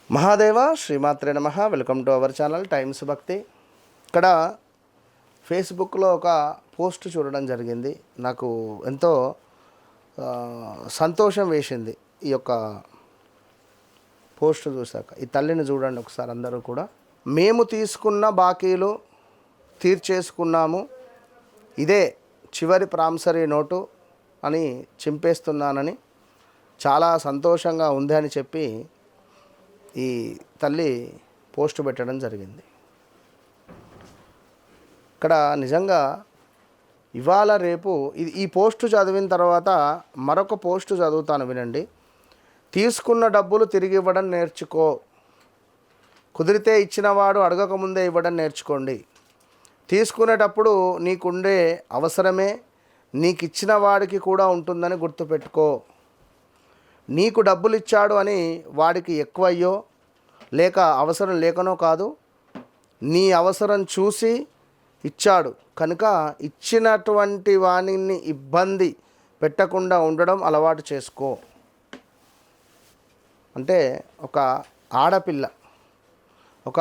మహాదేవ శ్రీమాత్రే నమః. Welcome to our channel times భక్తి. ఇక్కడ ఫేస్బుక్లో ఒక పోస్ట్ చూడడం జరిగింది. నాకు ఎంతో సంతోషం వేసింది ఈ యొక్క పోస్ట్ చూశాక. ఈ తల్లిని చూడండి ఒకసారి అందరూ కూడా. మేము తీసుకున్న బాకీలు తీర్చేసుకున్నాము, ఇదే చివరి ప్రామిసరీ నోటు అని చింపేస్తున్నానని చాలా సంతోషంగా ఉంది అని చెప్పి ఈ తల్లి పోస్ట్ పెట్టడం జరిగింది. ఇక్కడ నిజంగా ఇవాళ రేపు ఈ పోస్టు చదివిన తర్వాత మరొక పోస్టు చదువుతాను, వినండి. తీసుకున్న డబ్బులు తిరిగి ఇవ్వడం నేర్చుకో, కుదిరితే ఇచ్చినవాడు అడగకముందే ఇవ్వడం నేర్చుకోండి. తీసుకునేటప్పుడు నీకుండే అవసరమే నీకు ఇచ్చిన వాడికి కూడా ఉంటుందని గుర్తుపెట్టుకో. నీకు డబ్బులు ఇచ్చాడు అని వాడికి ఎక్కువయ్యో లేక అవసరం లేకనో కాదు, నీ అవసరం చూసి ఇచ్చాడు కనుక ఇచ్చినటువంటి వాణిని ఇబ్బంది పెట్టకుండా ఉండడం అలవాటు చేసుకో. అంటే ఒక ఆడపిల్ల, ఒక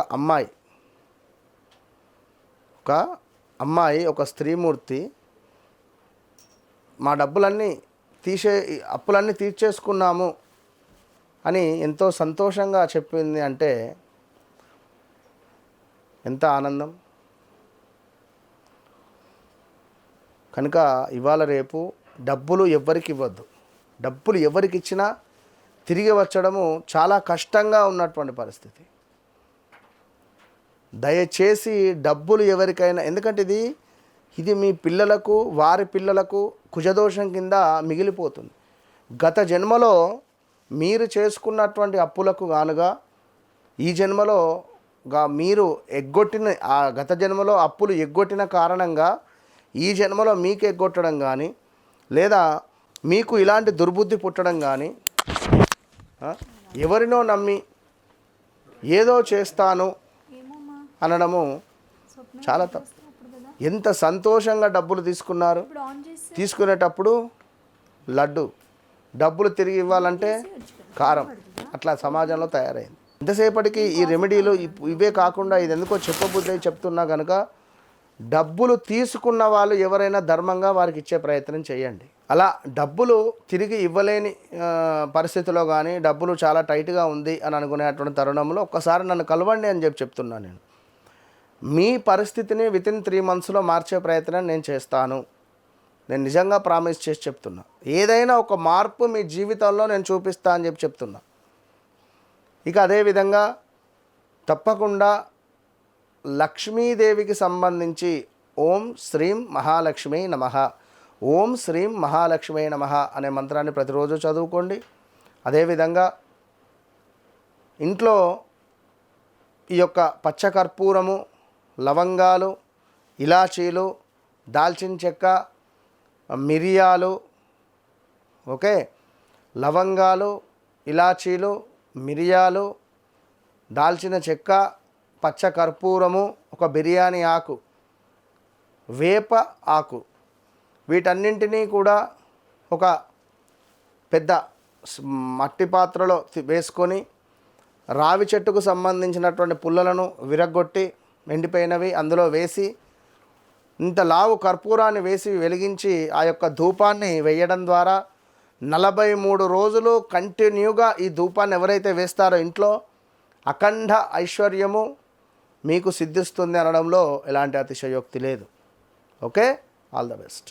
అమ్మాయి ఒక స్త్రీమూర్తి మా డబ్బులన్నీ అప్పులన్నీ తీర్చేసుకున్నాము అని ఎంతో సంతోషంగా చెప్పింది అంటే ఎంత ఆనందం. కనుక ఇవాళ రేపు డబ్బులు ఎవ్వరికి ఇవ్వద్దు. డబ్బులు ఎవరికి ఇచ్చినా తిరిగి వచ్చడము చాలా కష్టంగా ఉన్నటువంటి పరిస్థితి. దయచేసి డబ్బులు ఎవరికైనా, ఎందుకంటే ఇది మీ పిల్లలకు, వారి పిల్లలకు కుజదోషం కింద మిగిలిపోతుంది. గత జన్మలో మీరు చేసుకున్నటువంటి అప్పులకు గానుగా ఈ జన్మలో మీరు ఎగ్గొట్టిన ఆ గత జన్మలో అప్పులు ఎగ్గొట్టిన కారణంగా ఈ జన్మలో మీకు ఎగ్గొట్టడం కానీ, లేదా మీకు ఇలాంటి దుర్బుద్ధి పుట్టడం కానీ, ఎవరినో నమ్మి ఏదో చేస్తాను అనడము చాలా తప్పు. ఎంత సంతోషంగా డబ్బులు తీసుకున్నారు, తీసుకునేటప్పుడు లడ్డు, డబ్బులు తిరిగి ఇవ్వాలంటే కారం, అట్లా సమాజంలో తయారైంది. ఎంతసేపటికి ఈ రెమెడీలు ఇవే కాకుండా ఇది ఎందుకో చెప్పబుద్ధి చెప్తున్నా కనుక డబ్బులు తీసుకున్న వాళ్ళు ఎవరైనా ధర్మంగా వారికి ఇచ్చే ప్రయత్నం చేయండి. అలా డబ్బులు తిరిగి ఇవ్వలేని పరిస్థితిలో కానీ, డబ్బులు చాలా టైట్గా ఉంది అని అనుకునేటువంటి తరుణంలో ఒక్కసారి నన్ను కలవండి అని చెప్తున్నాను. నేను మీ పరిస్థితిని వితిన్ 3 monthsలో మార్చే ప్రయత్నం నేను చేస్తాను. నేను నిజంగా ప్రామిస్ చేసి చెప్తున్నా. ఏదైనా ఒక మార్పు మీ జీవితంలో నేను చూపిస్తా అని చెప్తున్నా. ఇక అదేవిధంగా తప్పకుండా లక్ష్మీదేవికి సంబంధించి ఓం శ్రీం మహాలక్ష్మీ నమః, ఓం శ్రీం మహాలక్ష్మీ నమః అనే మంత్రాన్ని ప్రతిరోజు చదువుకోండి. అదేవిధంగా ఇంట్లో ఈ యొక్క పచ్చకర్పూరము, లవంగాలు, ఇలాచీలు, దాల్చిన చెక్క, మిరియాలు, ఓకే, లవంగాలు, ఇలాచీలు, మిరియాలు, దాల్చిన చెక్క, పచ్చకర్పూరము, ఒక బిర్యానీ ఆకు, వేప ఆకు, వీటన్నింటినీ కూడా ఒక పెద్ద మట్టి పాత్రలో వేసుకొని రావి చెట్టుకు సంబంధించినటువంటి పుల్లలను విరగ్గొట్టి ఎండిపోయినవి అందులో వేసి ఇంత లావు కర్పూరాన్ని వేసి వెలిగించి ఆ యొక్క ధూపాన్ని వేయడం ద్వారా 43 రోజులు కంటిన్యూగా ఈ ధూపాన్ని ఎవరైతే వేస్తారో ఇంట్లో అఖండ ఐశ్వర్యము మీకు సిద్ధిస్తుంది అనడంలో ఎలాంటి అతిశయోక్తి లేదు. Okay, all the best.